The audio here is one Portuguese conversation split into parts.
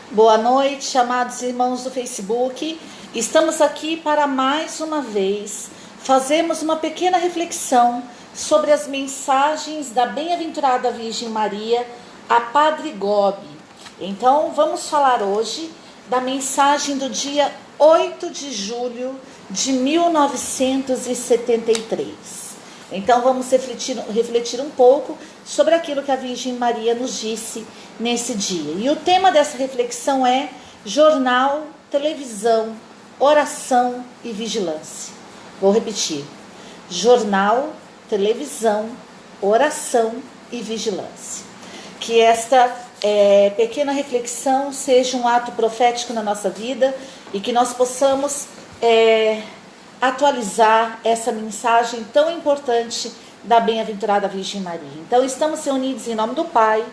Boa noite, amados irmãos do Facebook. Estamos aqui para mais uma vez fazermos uma pequena reflexão sobre as mensagens da Bem-aventurada Virgem Maria a Padre Gobi. Então, vamos falar hoje da mensagem do dia 8 de julho de 1973. Então, vamos refletir um pouco sobre aquilo que a Virgem Maria nos disse nesse dia. E o tema dessa reflexão é jornal, televisão, oração e vigilância. Vou repetir: jornal, televisão, oração e vigilância. Que esta pequena reflexão seja um ato profético na nossa vida e que nós possamos atualizar essa mensagem tão importante da Bem-aventurada Virgem Maria. Então, estamos reunidos em nome do Pai,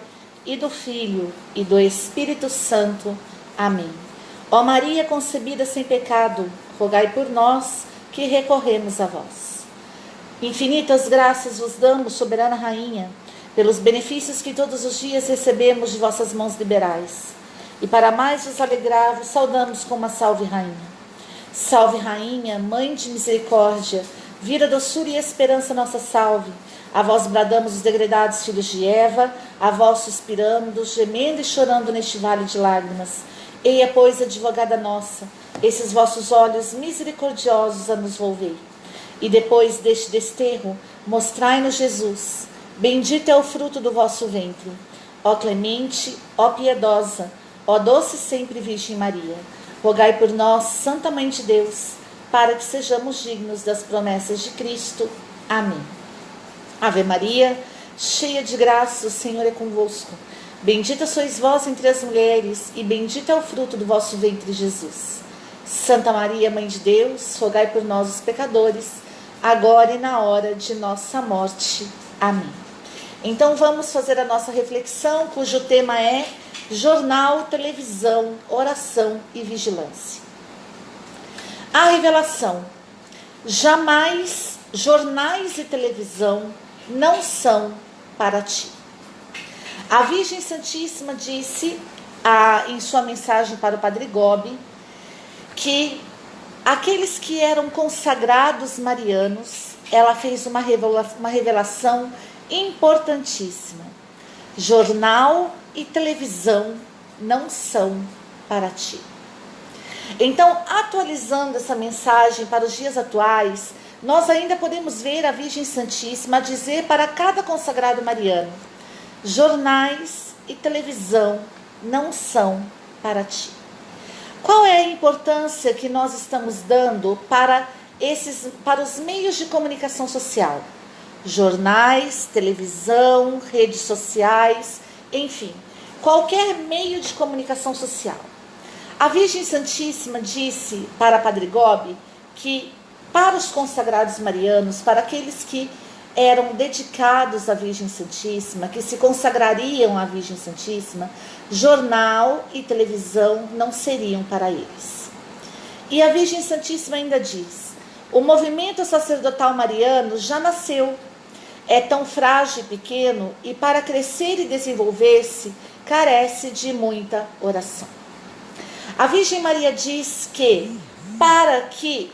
e do Filho, e do Espírito Santo. Amém. Ó Maria concebida sem pecado, rogai por nós que recorremos a vós. Infinitas graças vos damos, soberana Rainha, pelos benefícios que todos os dias recebemos de vossas mãos liberais. E para mais vos alegrar, vos saudamos com uma salve Rainha. Salve Rainha, Mãe de misericórdia, vira doçura e esperança nossa salve. A vós bradamos os degredados filhos de Eva, a vós suspiramos, gemendo e chorando neste vale de lágrimas. Eia, pois, advogada nossa, esses vossos olhos misericordiosos a nos volver. E depois deste desterro, mostrai-nos Jesus. Bendito é o fruto do vosso ventre. Ó clemente, ó piedosa, ó doce sempre Virgem Maria, rogai por nós, Santa Mãe de Deus, para que sejamos dignos das promessas de Cristo. Amém. Ave Maria, cheia de graça, o Senhor é convosco. Bendita sois vós entre as mulheres, e bendito é o fruto do vosso ventre, Jesus. Santa Maria, Mãe de Deus, rogai por nós, os pecadores, agora e na hora de nossa morte. Amém. Então vamos fazer a nossa reflexão, cujo tema é jornal, televisão, oração e vigilância. A revelação: jamais jornais e televisão não são para ti. A Virgem Santíssima disse em sua mensagem para o Padre Gobi que aqueles que eram consagrados marianos, ela fez uma revelação importantíssima: jornal e televisão não são para ti. Então, atualizando essa mensagem para os dias atuais, nós ainda podemos ver a Virgem Santíssima dizer para cada consagrado mariano: jornais e televisão não são para ti. Qual é a importância que nós estamos dando para os meios de comunicação social? Jornais, televisão, redes sociais, enfim, qualquer meio de comunicação social. A Virgem Santíssima disse para Padre Gobi que para os consagrados marianos, para aqueles que eram dedicados à Virgem Santíssima, que se consagrariam à Virgem Santíssima, jornal e televisão não seriam para eles. E a Virgem Santíssima ainda diz: o movimento sacerdotal mariano já nasceu, é tão frágil e pequeno, e para crescer e desenvolver-se, carece de muita oração. A Virgem Maria diz que para que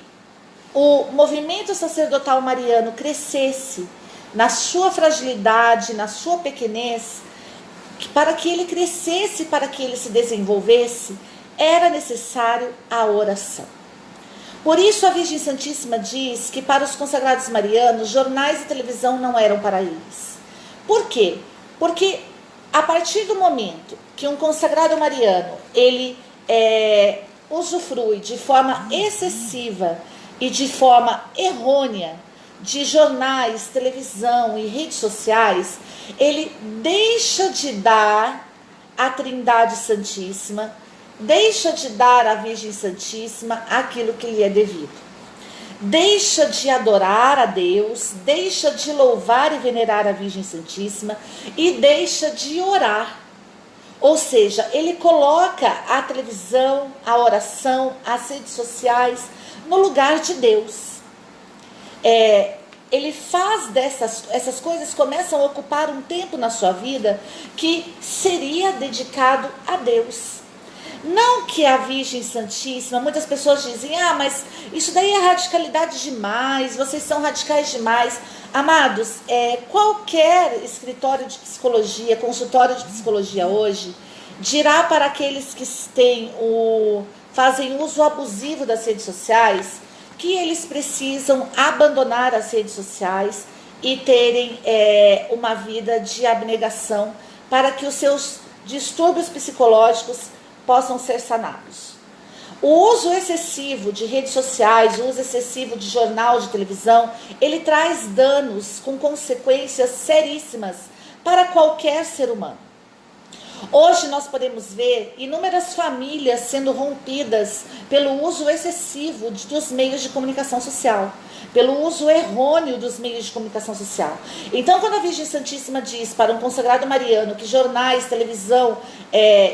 o movimento sacerdotal mariano crescesse na sua fragilidade, na sua pequenez, para que ele crescesse, para que ele se desenvolvesse, era necessário a oração. Por isso a Virgem Santíssima diz que para os consagrados marianos, jornais e televisão não eram para eles. Por quê? Porque a partir do momento que um consagrado mariano, ele usufrui de forma excessiva e de forma errônea de jornais, televisão e redes sociais, ele deixa de dar à Trindade Santíssima, deixa de dar à Virgem Santíssima aquilo que lhe é devido. Deixa de adorar a Deus, deixa de louvar e venerar a Virgem Santíssima e deixa de orar. Ou seja, ele coloca a televisão, a oração, as redes sociais no lugar de Deus. Ele faz essas coisas, começam a ocupar um tempo na sua vida que seria dedicado a Deus. Não que a Virgem Santíssima, muitas pessoas dizem, mas isso daí é radicalidade demais, vocês são radicais demais. Amados, qualquer escritório de psicologia, consultório de psicologia hoje, dirá para aqueles que fazem uso abusivo das redes sociais, que eles precisam abandonar as redes sociais e terem uma vida de abnegação para que os seus distúrbios psicológicos possam ser sanados. O uso excessivo de redes sociais, o uso excessivo de jornal, de televisão, ele traz danos com consequências seríssimas para qualquer ser humano. Hoje nós podemos ver inúmeras famílias sendo rompidas pelo uso excessivo dos meios de comunicação social, pelo uso errôneo dos meios de comunicação social. Então, quando a Virgem Santíssima diz para um consagrado mariano que jornais, televisão,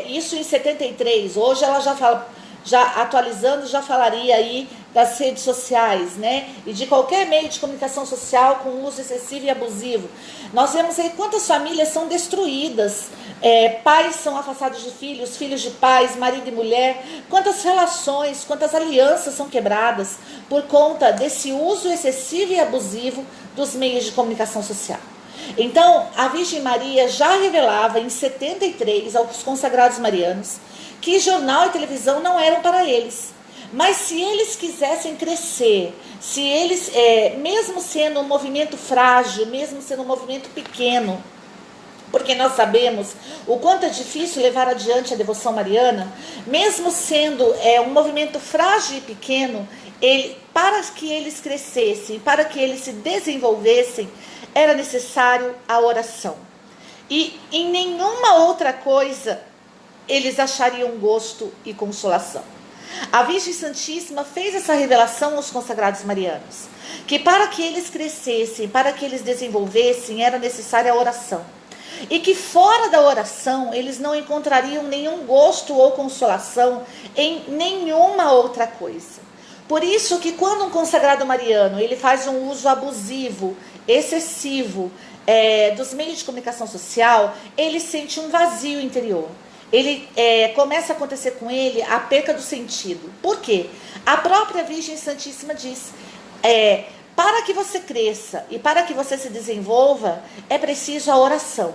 isso em 73, hoje ela já fala, já atualizando, já falaria aí das redes sociais, né? E de qualquer meio de comunicação social com uso excessivo e abusivo. Nós vemos aí quantas famílias são destruídas, pais são afastados de filhos, filhos de pais, marido e mulher, quantas relações, quantas alianças são quebradas por conta desse uso excessivo e abusivo dos meios de comunicação social. Então, a Virgem Maria já revelava em 73 aos consagrados marianos que jornal e televisão não eram para eles. Mas se eles quisessem crescer, se eles, mesmo sendo um movimento frágil, mesmo sendo um movimento pequeno, porque nós sabemos o quanto é difícil levar adiante a devoção mariana, mesmo sendo um movimento frágil e pequeno, para que eles crescessem, para que eles se desenvolvessem, era necessário a oração. E em nenhuma outra coisa eles achariam gosto e consolação. A Virgem Santíssima fez essa revelação aos consagrados marianos, que para que eles crescessem, para que eles desenvolvessem, era necessária a oração. E que fora da oração, eles não encontrariam nenhum gosto ou consolação em nenhuma outra coisa. Por isso que quando um consagrado mariano ele faz um uso abusivo, excessivo, dos meios de comunicação social, ele sente um vazio interior. Ele começa a acontecer com ele a perca do sentido. Por quê? A própria Virgem Santíssima diz, para que você cresça e para que você se desenvolva, é preciso a oração.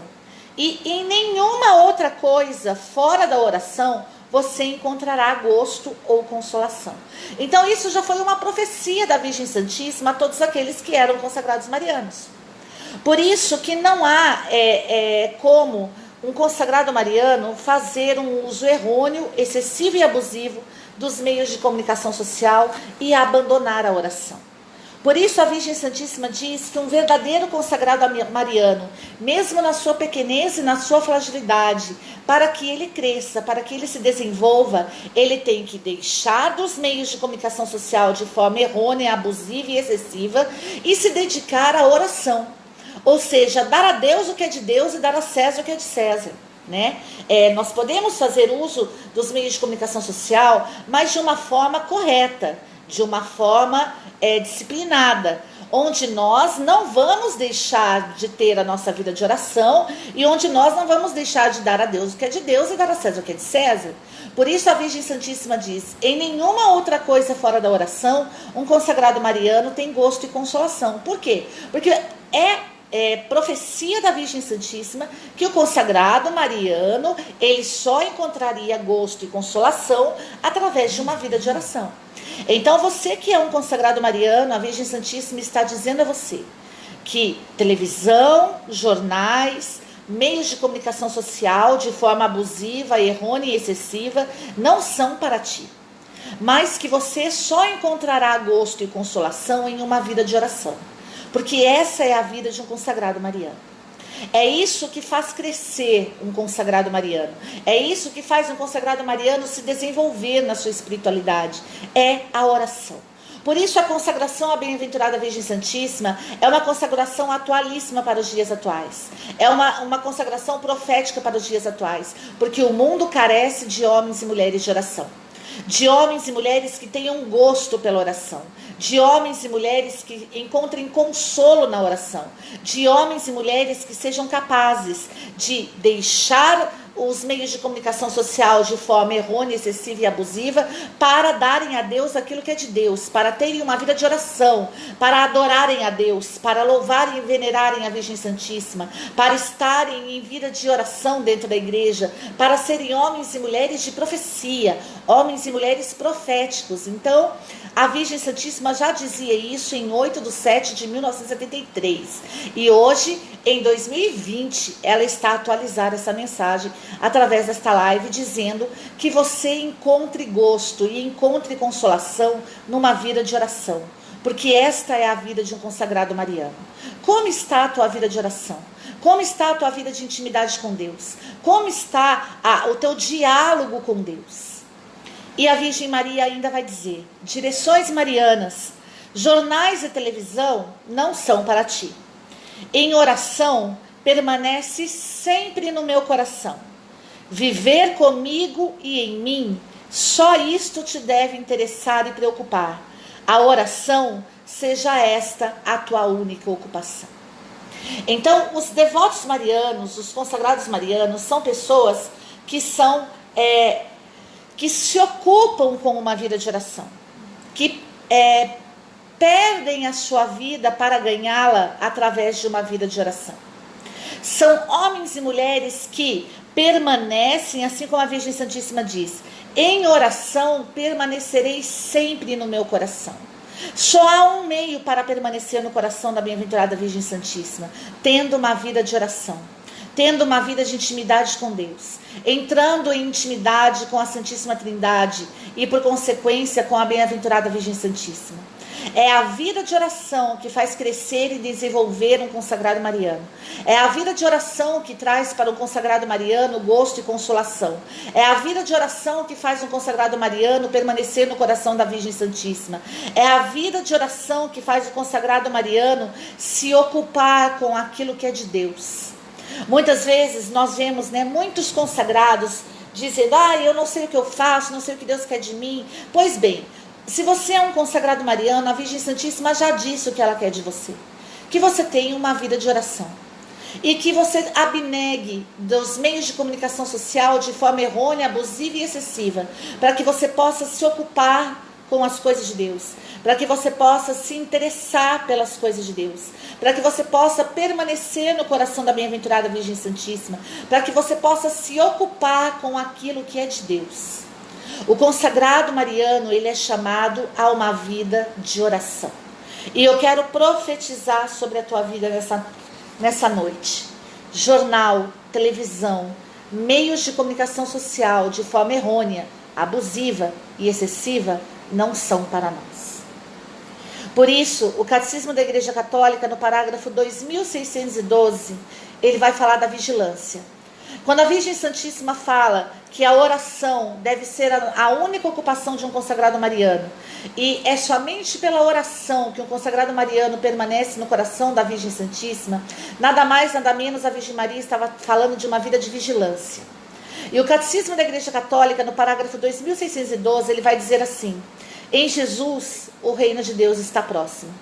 E em nenhuma outra coisa fora da oração você encontrará gosto ou consolação. Então isso já foi uma profecia da Virgem Santíssima a todos aqueles que eram consagrados marianos. Por isso que não há como um consagrado mariano fazer um uso errôneo, excessivo e abusivo dos meios de comunicação social e abandonar a oração. Por isso a Virgem Santíssima diz que um verdadeiro consagrado mariano, mesmo na sua pequenez e na sua fragilidade, para que ele cresça, para que ele se desenvolva, ele tem que deixar dos meios de comunicação social de forma errônea, abusiva e excessiva e se dedicar à oração. Ou seja, dar a Deus o que é de Deus e dar a César o que é de César. Né? Nós podemos fazer uso dos meios de comunicação social, mas de uma forma correta, de uma forma disciplinada, onde nós não vamos deixar de ter a nossa vida de oração e onde nós não vamos deixar de dar a Deus o que é de Deus e dar a César o que é de César. Por isso a Virgem Santíssima diz, em nenhuma outra coisa fora da oração, um consagrado mariano tem gosto e consolação. Por quê? Porque profecia da Virgem Santíssima que o consagrado mariano ele só encontraria gosto e consolação através de uma vida de oração. Então você que é um consagrado mariano, a Virgem Santíssima está dizendo a você que televisão, jornais, meios de comunicação social de forma abusiva, errônea e excessiva não são para ti, mas que você só encontrará gosto e consolação em uma vida de oração. Porque essa é a vida de um consagrado mariano. É isso que faz crescer um consagrado mariano. É isso que faz um consagrado mariano se desenvolver na sua espiritualidade. É a oração. Por isso a consagração à Bem-aventurada Virgem Santíssima é uma consagração atualíssima para os dias atuais. É uma consagração profética para os dias atuais. Porque o mundo carece de homens e mulheres de oração. De homens e mulheres que tenham gosto pela oração, de homens e mulheres que encontrem consolo na oração, de homens e mulheres que sejam capazes de deixar os meios de comunicação social de forma errônea, excessiva e abusiva, para darem a Deus aquilo que é de Deus, para terem uma vida de oração, para adorarem a Deus, para louvarem e venerarem a Virgem Santíssima, para estarem em vida de oração dentro da igreja, para serem homens e mulheres de profecia, homens e mulheres proféticos. Então, a Virgem Santíssima já dizia isso em 8/7/1973. E hoje, em 2020, ela está a atualizar essa mensagem através desta live, dizendo que você encontre gosto e encontre consolação numa vida de oração. Porque esta é a vida de um consagrado mariano. Como está a tua vida de oração? Como está a tua vida de intimidade com Deus? Como está o teu diálogo com Deus? E a Virgem Maria ainda vai dizer: direções marianas, jornais e televisão não são para ti. Em oração, permanece sempre no meu coração. Viver comigo e em mim, só isto te deve interessar e preocupar. A oração seja esta a tua única ocupação. Então, os devotos marianos, os consagrados marianos, são pessoas que se ocupam com uma vida de oração, que perdem a sua vida para ganhá-la através de uma vida de oração. São homens e mulheres que permanecem, assim como a Virgem Santíssima diz: em oração permanecerei sempre no meu coração. Só há um meio para permanecer no coração da bem-aventurada Virgem Santíssima: tendo uma vida de oração, tendo uma vida de intimidade com Deus, entrando em intimidade com a Santíssima Trindade e, por consequência, com a bem-aventurada Virgem Santíssima. É a vida de oração que faz crescer e desenvolver um consagrado mariano. É a vida de oração que traz para um consagrado mariano gosto e consolação. É a vida de oração que faz um consagrado mariano permanecer no coração da Virgem Santíssima. É a vida de oração que faz o consagrado mariano se ocupar com aquilo que é de Deus. Muitas vezes nós vemos, muitos consagrados dizendo: eu não sei o que eu faço, não sei o que Deus quer de mim. Pois bem, se você é um consagrado mariano, a Virgem Santíssima já disse o que ela quer de você: que você tenha uma vida de oração e que você abnegue dos meios de comunicação social de forma errônea, abusiva e excessiva, para que você possa se ocupar com as coisas de Deus, para que você possa se interessar pelas coisas de Deus, para que você possa permanecer no coração da bem-aventurada Virgem Santíssima, para que você possa se ocupar com aquilo que é de Deus. O consagrado mariano, ele é chamado a uma vida de oração. E eu quero profetizar sobre a tua vida nessa noite. Jornal, televisão, meios de comunicação social de forma errônea, abusiva e excessiva não são para nós. Por isso, o Catecismo da Igreja Católica, no parágrafo 2612, ele vai falar da vigilância. Quando a Virgem Santíssima fala que a oração deve ser a única ocupação de um consagrado mariano, e é somente pela oração que um consagrado mariano permanece no coração da Virgem Santíssima, nada mais, nada menos, a Virgem Maria estava falando de uma vida de vigilância. E o Catecismo da Igreja Católica, no parágrafo 2612, ele vai dizer assim: em Jesus, o reino de Deus está próximo.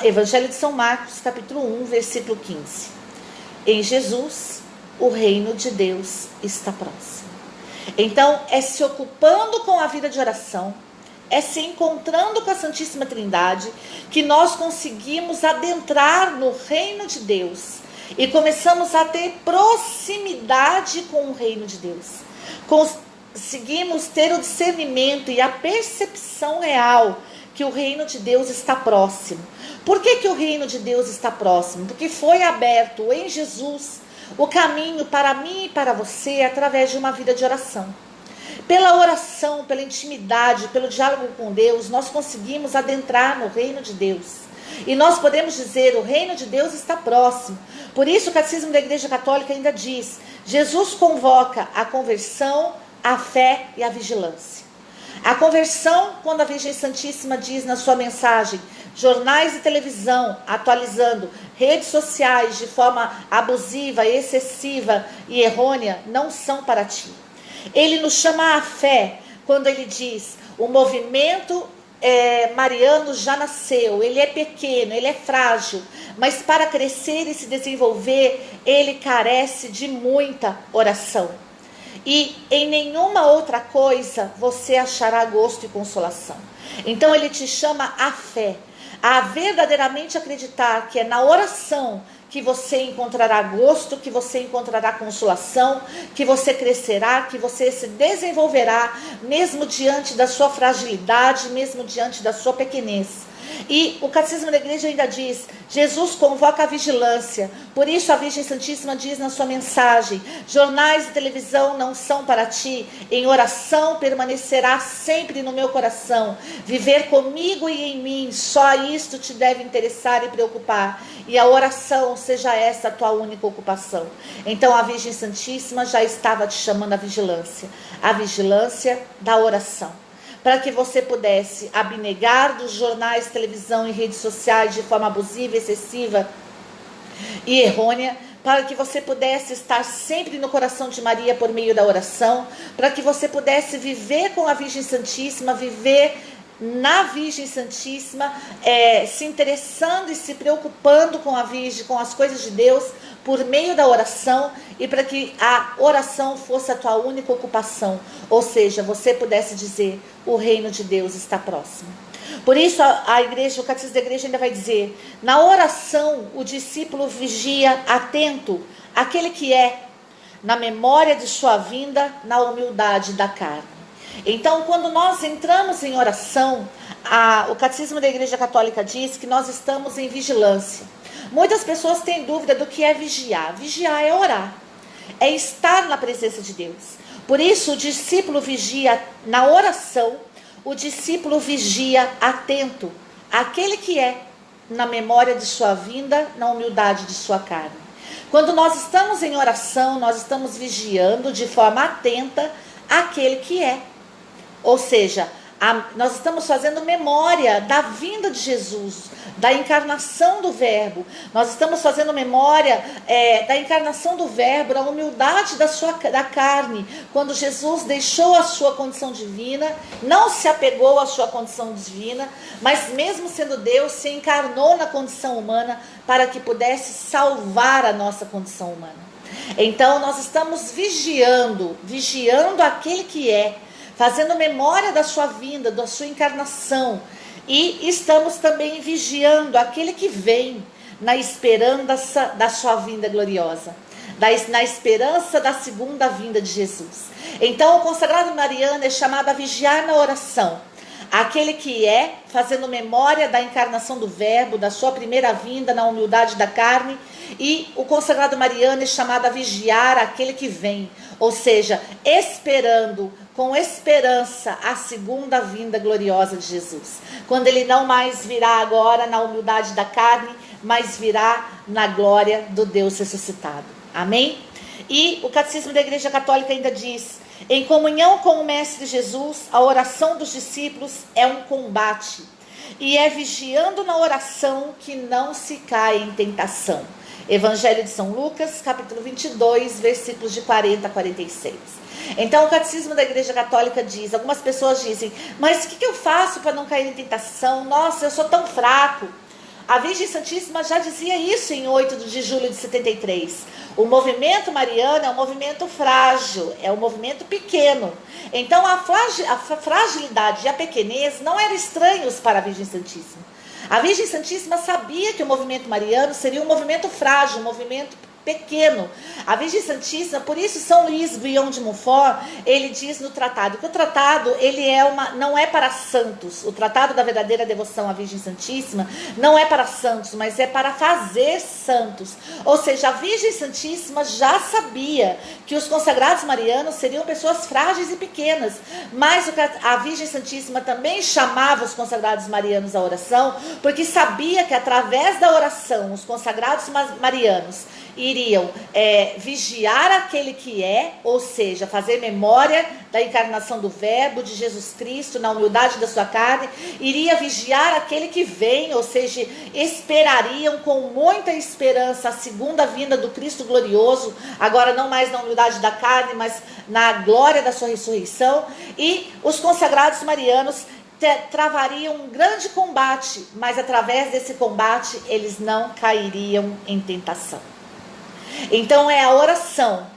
Evangelho de São Marcos, capítulo 1, versículo 15. Em Jesus, o reino de Deus está próximo. Então, é se ocupando com a vida de oração, é se encontrando com a Santíssima Trindade, que nós conseguimos adentrar no reino de Deus e começamos a ter proximidade com o reino de Deus. Conseguimos ter o discernimento e a percepção real que o reino de Deus está próximo. Por que o reino de Deus está próximo? Porque foi aberto em Jesus o caminho para mim e para você através de uma vida de oração. Pela oração, pela intimidade, pelo diálogo com Deus, nós conseguimos adentrar no reino de Deus. E nós podemos dizer: o reino de Deus está próximo. Por isso o Catecismo da Igreja Católica ainda diz: Jesus convoca a conversão, a fé e a vigilância. A conversão, quando a Virgem Santíssima diz na sua mensagem: jornais e televisão atualizando, redes sociais de forma abusiva, excessiva e errônea não são para ti. Ele nos chama à fé quando ele diz: o movimento mariano já nasceu, ele é pequeno, ele é frágil, mas para crescer e se desenvolver, ele carece de muita oração. E em nenhuma outra coisa você achará gosto e consolação. Então ele te chama à fé, a verdadeiramente acreditar que é na oração que você encontrará gosto, que você encontrará consolação, que você crescerá, que você se desenvolverá, mesmo diante da sua fragilidade, mesmo diante da sua pequenez. E o Catecismo da Igreja ainda diz, Jesus convoca a vigilância. Por isso a Virgem Santíssima diz na sua mensagem, jornais e televisão não são para ti, em oração permanecerá sempre no meu coração. Viver comigo e em mim, só isto te deve interessar e preocupar. E a oração seja essa a tua única ocupação. Então a Virgem Santíssima já estava te chamando à vigilância. A vigilância da oração. Para que você pudesse abnegar dos jornais, televisão e redes sociais de forma abusiva, excessiva e errônea, para que você pudesse estar sempre no coração de Maria por meio da oração, para que você pudesse viver com a Virgem Santíssima, viver na Virgem Santíssima, se interessando e se preocupando com a Virgem, com as coisas de Deus, por meio da oração, e para que a oração fosse a tua única ocupação, ou seja, você pudesse dizer, o reino de Deus está próximo. Por isso a igreja, o Catecismo da Igreja ainda vai dizer, na oração o discípulo vigia atento aquele que é, na memória de sua vinda, na humildade da carne. Então, quando nós entramos em oração, o Catecismo da Igreja Católica diz que nós estamos em vigilância. Muitas pessoas têm dúvida do que é vigiar. Vigiar é orar, é estar na presença de Deus. Por isso, o discípulo vigia na oração, o discípulo vigia atento àquele que é, na memória de sua vinda, na humildade de sua carne. Quando nós estamos em oração, nós estamos vigiando de forma atenta àquele que é. Ou seja, nós estamos fazendo memória da vinda de Jesus, da encarnação do Verbo. Nós estamos fazendo memória da encarnação do Verbo, da humildade da carne. Quando Jesus deixou a sua condição divina, não se apegou à sua condição divina, mas mesmo sendo Deus, se encarnou na condição humana para que pudesse salvar a nossa condição humana. Então nós estamos vigiando aquele que é, fazendo memória da sua vinda, da sua encarnação. E estamos também vigiando aquele que vem, na esperança da sua vinda gloriosa, na esperança da segunda vinda de Jesus. Então o consagrado mariano é chamado a vigiar na oração. Aquele que é, fazendo memória da encarnação do Verbo, da sua primeira vinda, na humildade da carne. E o consagrado mariano é chamado a vigiar aquele que vem, ou seja, esperando, com esperança, a segunda vinda gloriosa de Jesus. Quando ele não mais virá agora na humildade da carne, mas virá na glória do Deus ressuscitado. Amém? E o Catecismo da Igreja Católica ainda diz, em comunhão com o Mestre Jesus, a oração dos discípulos é um combate. E é vigiando na oração que não se cai em tentação. Evangelho de São Lucas, capítulo 22, versículos de 40 a 46. Então o Catecismo da Igreja Católica diz, algumas pessoas dizem, mas o que eu faço para não cair em tentação? Nossa, eu sou tão fraco. A Virgem Santíssima já dizia isso em 8 de julho de 73. O movimento mariano é um movimento frágil, é um movimento pequeno. Então a fragilidade e a pequenez não eram estranhos para a Virgem Santíssima. A Virgem Santíssima sabia que o movimento mariano seria um movimento frágil, um movimento pequeno. A Virgem Santíssima, por isso São Luís Guion de Montfort, ele diz no tratado, que o tratado ele não é para santos. O tratado da verdadeira devoção à Virgem Santíssima não é para santos, mas é para fazer santos. Ou seja, a Virgem Santíssima já sabia que os consagrados marianos seriam pessoas frágeis e pequenas, mas a Virgem Santíssima também chamava os consagrados marianos à oração, porque sabia que através da oração os consagrados marianos iriam vigiar aquele que é, ou seja, fazer memória da encarnação do Verbo, de Jesus Cristo, na humildade da sua carne, iria vigiar aquele que vem, ou seja, esperariam com muita esperança a segunda vinda do Cristo glorioso, agora não mais na humildade da carne, mas na glória da sua ressurreição. E os consagrados marianos travariam um grande combate, mas através desse combate eles não cairiam em tentação. Então é a oração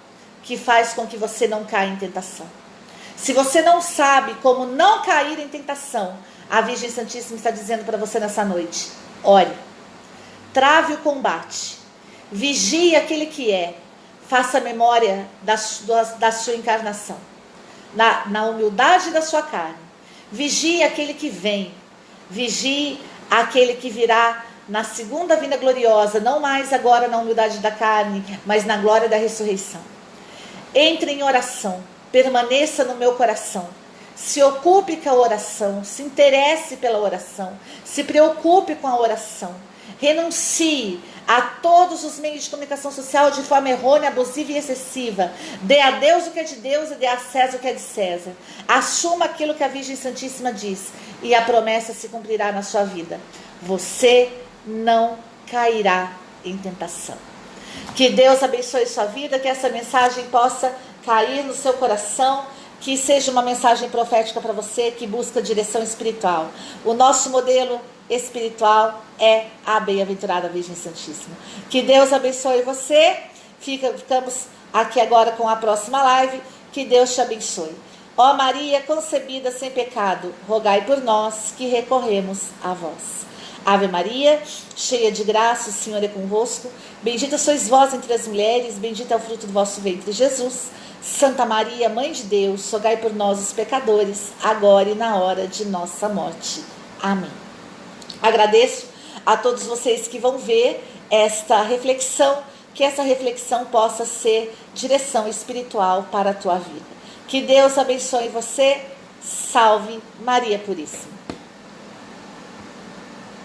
que faz com que você não caia em tentação. Se você não sabe como não cair em tentação, a Virgem Santíssima está dizendo para você nessa noite: ore, trave o combate, vigie aquele que é, faça memória da sua encarnação, na humildade da sua carne, vigie aquele que vem, vigie aquele que virá na segunda vinda gloriosa, não mais agora na humildade da carne, mas na glória da ressurreição. Entre em oração, permaneça no meu coração, se ocupe com a oração, se interesse pela oração, se preocupe com a oração, renuncie a todos os meios de comunicação social de forma errônea, abusiva e excessiva. Dê a Deus o que é de Deus e dê a César o que é de César. Assuma aquilo que a Virgem Santíssima diz e a promessa se cumprirá na sua vida. Você não cairá em tentação. Que Deus abençoe sua vida, que essa mensagem possa cair no seu coração, que seja uma mensagem profética para você que busca direção espiritual. O nosso modelo espiritual é a bem-aventurada Virgem Santíssima. Que Deus abençoe você. Ficamos aqui agora com a próxima live. Que Deus te abençoe. Ó Maria, concebida sem pecado, rogai por nós que recorremos a vós. Ave Maria, cheia de graça, o Senhor é convosco. Bendita sois vós entre as mulheres, bendito é o fruto do vosso ventre, Jesus. Santa Maria, Mãe de Deus, rogai por nós, os pecadores, agora e na hora de nossa morte. Amém. Agradeço a todos vocês que vão ver esta reflexão, que essa reflexão possa ser direção espiritual para a tua vida. Que Deus abençoe você. Salve Maria Puríssima.